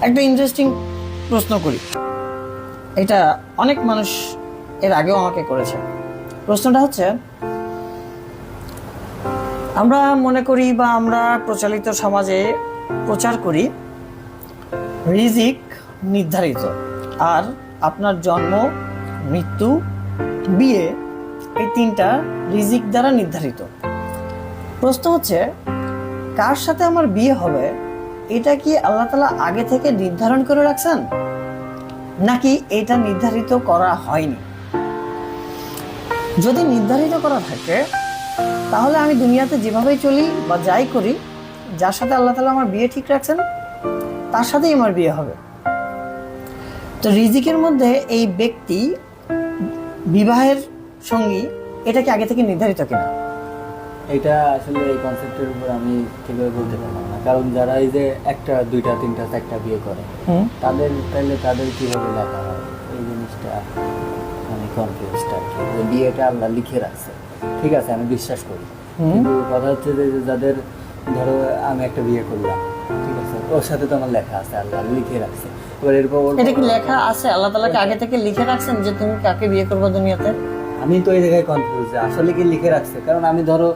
একটা ইন্টারেস্টিং প্রশ্ন করি, এটা অনেক মানুষ এর আগেও আমাকে করেছে। প্রশ্নটা হচ্ছে, আমরা মনে করি বা আমরা প্রচলিত সমাজে প্রচার করি রিজিক নির্ধারিত, আর আপনার জন্ম, মৃত্যু, বিয়ে, এই তিনটা রিজিক দ্বারা নির্ধারিত। প্রশ্ন হচ্ছে, কার সাথে আমার বিয়ে হবে এটা কি আল্লাহ তাআলা আগে থেকে নির্ধারণ করে রাখছেন, নাকি এটা নির্ধারিত করা হয়নি? যদি নির্ধারিত করা থাকে তাহলে আমি দুনিয়াতে যেভাবেই চলি বা যাই করি, যার সাথে আল্লাহ তাআলা আমার বিয়ে ঠিক রাখছেন তার সাথেই আমার বিয়ে হবে। তো রিজিকের মধ্যে এই ব্যক্তি বিবাহের সঙ্গী, এটা কি আগে থেকে নির্ধারিত কিনা? এটা আসলে এই কনসেপ্টের উপর আমি ঠিকভাবে বলতে পারলাম না, কারণ যারা এই যে একটা, দুইটা, তিনটা, চারটা বিয়ে করে, তাদের কিভাবে লেখা হয় এই জিনিসটা আমি কনফিউজড আর কি। যে বিয়েটা আল্লাহ লিখে রাখছে, ঠিক আছে, আমি বিশ্বাস করি, কিন্তু কথা হচ্ছে যে যাদের, ধরো আমি একটা বিয়ে করলাম, ঠিক আছে, ওর সাথে তো আমার লেখা আছে, আল্লাহ লিখে রাখছে। এবার এরপর এটা কি লেখা আছে আল্লাহ তাআলাকে আগে থেকে লিখে রাখছেন যে তুমি কাকে বিয়ে করবে দুনিয়াতে? আমি তো এই জায়গায় কনফিউজ, আসলে কি লিখে রাখছে, কারণ আমি ধরো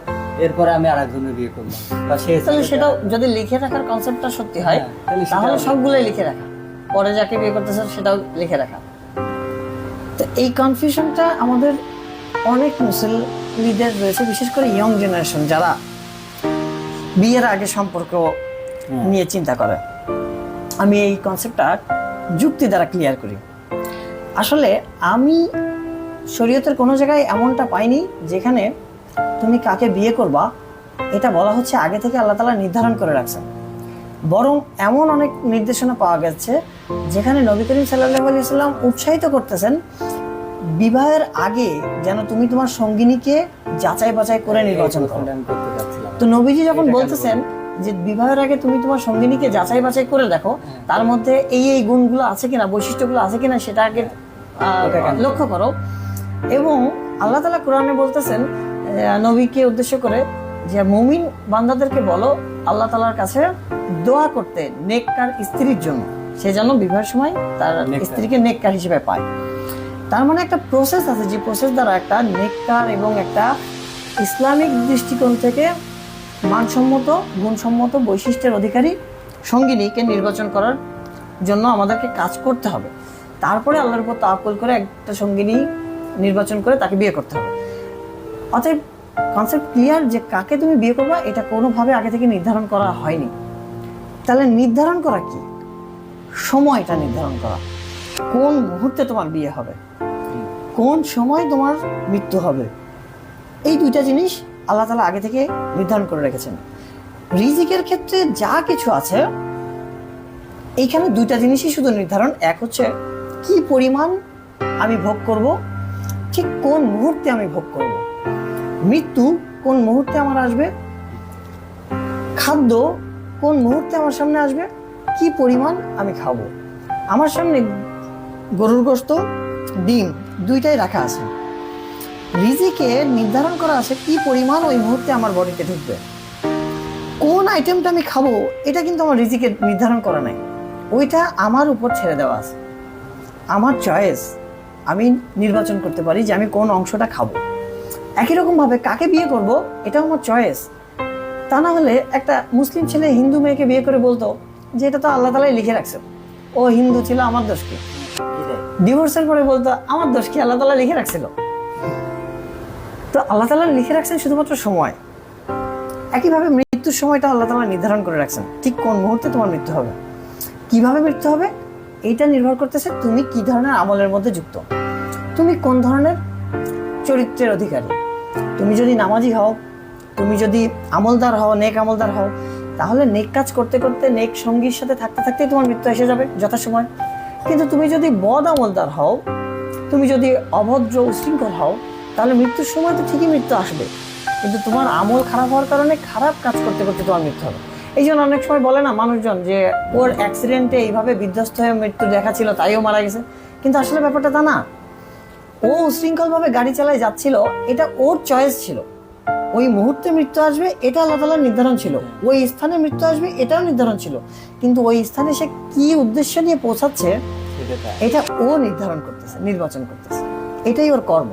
এরপরে আমি আরেকজনের বিয়ে করলাম, বা সে, তাহলে সেটাও যদি লিখে রাখার কনসেপ্টটা সত্যি হয় তাহলে সবগুলোই লিখে রাখা, পরে যাকে বিয়ে করতেছে সেটাও লিখে রাখা। তো এই কনফিউশনটা আমাদের অনেক মুসলিমদের রয়েছে, বিশেষ করে ইয়ং জেনারেশন যারা বিয়ের আগে সম্পর্ক নিয়ে চিন্তা করে। আমি এই কনসেপ্টটা যুক্তি দ্বারা ক্লিয়ার করি। আসলে আমি শরীয়তের কোনো জায়গায় এমনটা পাইনি যেখানে তুমি কাকে বিয়ে করবা এটা বলা হচ্ছে আগে থেকে আল্লাহ তাআলা নির্ধারণ করে রাখছেন। বরং এমন অনেক নির্দেশনা পাওয়া গেছে যেখানে নবী করিম সাল্লাল্লাহু আলাইহি ওয়াসাল্লাম উৎসাহিত করতেছেন বিবাহের আগে যেন তুমি তোমার সঙ্গিনীকে যাচাই বাছাই করে নির্বাচন করো। তো নবীজি যখন বলতেছেন যে বিবাহের আগে তুমি তোমার সঙ্গিনীকে যাচাই বাছাই করে দেখো তার মধ্যে এই গুণগুলো আছে কিনা, বৈশিষ্ট্যগুলো আছে কিনা, সেটা আগে লক্ষ্য করো। এবং আল্লাহ তাআলা কোরআনে বলতেছেন নবীকে উদ্দেশ্য করে যে মুমিন বান্দাদেরকে বলো আল্লাহ তাআলার কাছে দোয়া করতে নেককার স্ত্রীর জন্য, সে যেন বিবাহের সময় তার স্ত্রীকে নেককার হিসেবে পায়। তার মানে একটা প্রসেস আছে, যে প্রসেস দ্বারা একটা নেককার এবং একটা ইসলামিক দৃষ্টিকোণ থেকে মানসম্মত, গুণসম্মত, বৈশিষ্ট্যের অধিকারী সঙ্গিনীকে নির্বাচন করার জন্য আমাদেরকে কাজ করতে হবে। তারপরে আল্লাহর উপর তাওয়াক্কুল করে একটা সঙ্গিনী নির্বাচন করে তাকে বিয়ে করতে হবে। অতএব কনসেপ্ট ক্লিয়ার যে কাকে তুমি বিয়ে করবা এটা কোনোভাবে আগে থেকে নির্ধারণ করা হয়নি। তাহলে নির্ধারণ করা কি? সময়টা নির্ধারণ করা, কোন মুহূর্তে তোমার বিয়ে হবে, কোন সময় তোমার মৃত্যু হবে, এই দুইটা জিনিস আল্লাহ তাআলা আগে থেকে নির্ধারণ করে রেখেছেন। রিজিকের ক্ষেত্রে যা কিছু আছে এইখানে দুইটা জিনিসই শুধু নির্ধারণ। এক হচ্ছে কি পরিমাণ আমি ভোগ করব, ঠিক কোন মুহূর্তে আমি ভোগ করব। মৃত্যু কোন মুহূর্তে আমার আসবে, খাদ্য কোন মুহূর্তে আমার সামনে আসবে, কি পরিমাণ আমি খাবো। আমার সামনে গরুর গোশত, ডিম দুইটাই রাখা আছে, রিজিকে নির্ধারণ করা আছে কি পরিমাণ ওই মুহূর্তে আমার বডিতে ঢুকবে। কোন আইটেমটা আমি খাবো এটা কিন্তু আমার রিজিকে নির্ধারণ করা নাই, ওইটা আমার উপর ছেড়ে দেওয়া আছে, আমার চয়েস। আমি নির্বাচন করতে পারি যে আমি কোন অংশটা খাবো। একই রকম ভাবে কাকে বিয়ে করব এটাও আমার চয়েস। তা না হলে একটা মুসলিম ছেলে হিন্দু মেয়েকে বিয়ে করে বলতো যে এটা তো আল্লাহ তাআলাই লিখে রাখছে, ও হিন্দু ছিল আমার দোষ কি। ডিভোর্সের পরে বলতো আমার দোষ কি, আল্লাহ তাআলা লিখে রাখছিল। তো আল্লাহ তাআলা লিখে রাখছেন শুধুমাত্র সময়। একইভাবে মৃত্যুর সময়টা আল্লাহ তাআলা নির্ধারণ করে রাখছেন, ঠিক কোন মুহূর্তে তোমার মৃত্যু হবে। কিভাবে মৃত্যু হবে এইটা নির্ভর করতেছে তুমি কি ধরনের আমলের মধ্যে যুক্ত, তুমি কোন ধরনের চরিত্রের অধিকারী। তুমি যদি নামাজি হও, তুমি যদি আমলদার হও, নেক আমলদার হও, তাহলে নেক কাজ করতে করতে, নেক সঙ্গীর সাথে থাকতে থাকতেই তোমার মৃত্যু এসে যাবে যথাসময়। কিন্তু তুমি যদি বদ আমলদার হও, তুমি যদি অভদ্র উশৃঙ্খল হও, তাহলে মৃত্যুর সময় তো ঠিকই মৃত্যু আসবে, কিন্তু তোমার আমল খারাপ হওয়ার কারণে খারাপ কাজ করতে করতে তোমার মৃত্যু হবে। এই জন্য অনেক সময় বলে না মানুষজন যে ওর অ্যাক্সিডেন্টে এইভাবে বিধ্বস্ত হয়ে মৃত্যু দেখা ছিল তাইও মারা গেছে, কিন্তু আসলে ব্যাপারটা তা না। ও উশৃঙ্খলভাবে গাড়ি চালায় যাচ্ছিল, এটা ওর চয়েস ছিল, ওই মুহূর্তে মৃত্যু আসবে এটা আল্লাহ তাআলার নির্ধারণ ছিল, ওই স্থানে মৃত্যু আসবে এটাও নির্ধারণ ছিল, কিন্তু ওই স্থানে সে কি উদ্দেশ্য নিয়ে পৌঁছাচ্ছে সেটা এটা ও নির্ধারণ করতেছে, নির্বাচন করতেছে, এটাই ওর কর্ম।